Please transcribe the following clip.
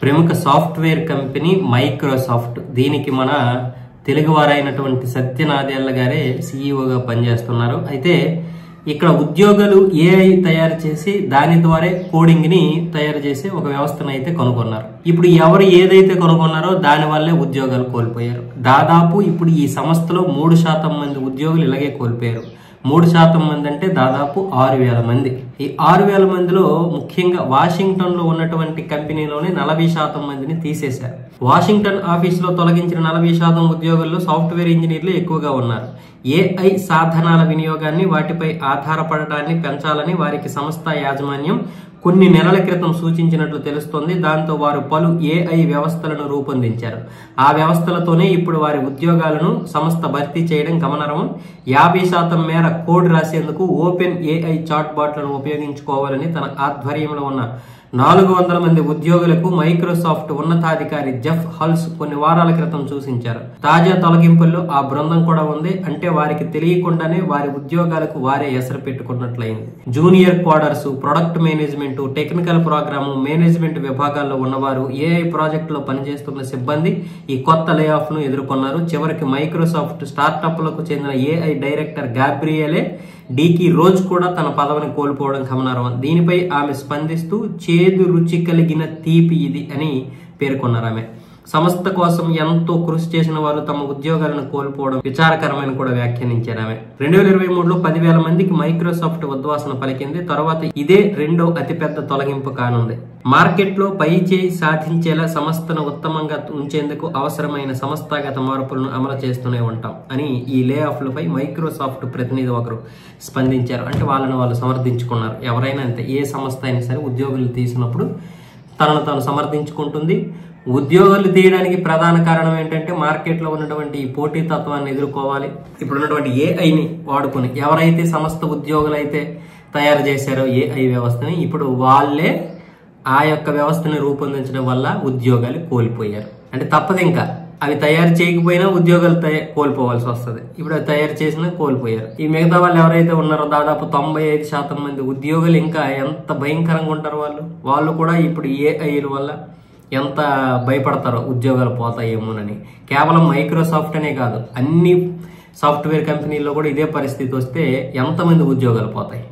ప్రముఖ software company Microsoft. దీనికి మన తెలుగువారైనటువంటి సత్యనాదెళ్ల గారే సీఈఓగా పనిచేస్తున్నారు. అయితే ఇక్కడ ఉద్యోగులు ఏఐ తయారు చేసి దాని ద్వారా కోడింగ్ ని తయారు చేసి ఒక వ్యవస్థను అయితే కనుగొన్నారు. ఇప్పుడు ఎవరు ఏదైతే కనుగొన్నారో దాని వల్లే ఉద్యోగాలు కోల్పోయారు. దాదాపు ఇప్పుడు ఈ సంస్థలో 3% మంది ఉద్యోగులు ఇలాగే కోల్పోయారు. 3% మంది అంటే దాదాపు 6,000 మంది. ఈ 6,000 మందిలో ముఖ్యంగా వాషింగ్టన్ లో ఉన్నటువంటి కంపెనీలోనే 40% మందిని తీసేశారు. వాషింగ్టన్ ఆఫీస్ లో తొలగించిన 40% ఉద్యోగుల్లో సాఫ్ట్వేర్ ఇంజనీర్లు ఎక్కువగా ఉన్నారు. ఏఐ సాధనాల వినియోగాన్ని, వాటిపై ఆధారపడటాన్ని పెంచాలని వారికి సంస్థ యాజమాన్యం కొన్ని నెలల క్రితం సూచించినట్లు తెలుస్తోంది. దాంతో వారు పలు ఏఐ వ్యవస్థలను రూపొందించారు. ఆ వ్యవస్థలతోనే ఇప్పుడు వారి ఉద్యోగాలను సంస్థ భర్తీ చేయడం గమనార్హం. 50% మేర కోడ్ రాసేందుకు ఓపెన్ ఏఐ చాట్ బాట్లను ఉపయోగించుకోవాలని తన ఆధ్వర్యంలో ఉన్న 400 మంది ఉద్యోగులకు మైక్రోసాఫ్ట్ ఉన్నతాధికారి జెఫ్ హల్స్ కొన్ని వారాల క్రితం సూచించారు. తాజా తొలగింపుల్లో ఆ బృందం కూడా ఉంది. అంటే వారికి తెలియకుండానే వారి ఉద్యోగాలకు వారే ఎసరు పెట్టుకున్నట్లయింది. Junior coders, product management, technical program, management విభాగాల్లో ఉన్నవారు, ఏఐ ప్రాజెక్టులో పనిచేస్తున్న సిబ్బంది ఈ కొత్త లే ఆఫ్ ను ఎదుర్కొన్నారు. చివరికి మైక్రోసాఫ్ట్ స్టార్టప్లకు చెందిన ఏఐ డైరెక్టర్ గాబ్రియెలే డీకి రోజు కూడా తన పదవిని కోల్పోవడం గమనార్హం. దీనిపై ఆమె స్పందిస్తూ చేదు రుచి కలిగిన తీపి ఇది అని పేర్కొన్నారు. ఆమె సంస్థ కోసం ఎంతో కృషి చేసిన వారు తమ ఉద్యోగాలను కోల్పోవడం విచారకరమైన కూడా వ్యాఖ్యానించారు. ఆమె 2023లో 10,000 మందికి మైక్రోసాఫ్ట్ ఉద్వాసన పలికింది. తర్వాత ఇదే రెండో అతిపెద్ద తొలగింపు కానుంది. మార్కెట్ లో పై చేయి సాధించేలా సంస్థను ఉత్తమంగా ఉంచేందుకు అవసరమైన సంస్థాగత మార్పులను అమలు చేస్తూనే ఉంటాం అని ఈ లే ఆఫ్ లపై మైక్రోసాఫ్ట్ ప్రతినిధి ఒకరు స్పందించారు. అంటే వాళ్ళని వాళ్ళు సమర్థించుకున్నారు. ఎవరైనా అంతే, ఏ సంస్థ అయినా సరే ఉద్యోగులు తీసినప్పుడు తనను తాను సమర్థించుకుంటుంది. ఉద్యోగాలు తీయడానికి ప్రధాన కారణం ఏంటంటే మార్కెట్లో ఉన్నటువంటి ఈ పోటీతత్వాన్ని ఎదుర్కోవాలి. ఇప్పుడు ఉన్నటువంటి ఏఐని వాడుకుని ఎవరైతే సంస్థ ఉద్యోగులు అయితే తయారు చేశారో ఏఐ వ్యవస్థని, ఇప్పుడు వాళ్ళే ఆ యొక్క వ్యవస్థని రూపొందించడం వల్ల ఉద్యోగాలు కోల్పోయారు. అంటే తప్పదు, ఇంకా అవి తయారు చేయకపోయినా ఉద్యోగాలు కోల్పోవాల్సి వస్తుంది. ఇప్పుడు అవి తయారు చేసినా కోల్పోయారు. ఈ మిగతా వాళ్ళు ఎవరైతే ఉన్నారో దాదాపు 95% మంది ఉద్యోగులు ఇంకా ఎంత భయంకరంగా ఉంటారు. వాళ్ళు కూడా ఇప్పుడు ఏఐల వల్ల ఎంత భయపడతారో ఉద్యోగాలు పోతాయేమోనని. కేవలం మైక్రోసాఫ్ట్ అనే కాదు, అన్ని సాఫ్ట్వేర్ కంపెనీల్లో కూడా ఇదే పరిస్థితి వస్తే ఎంతమంది ఉద్యోగాలు పోతాయి.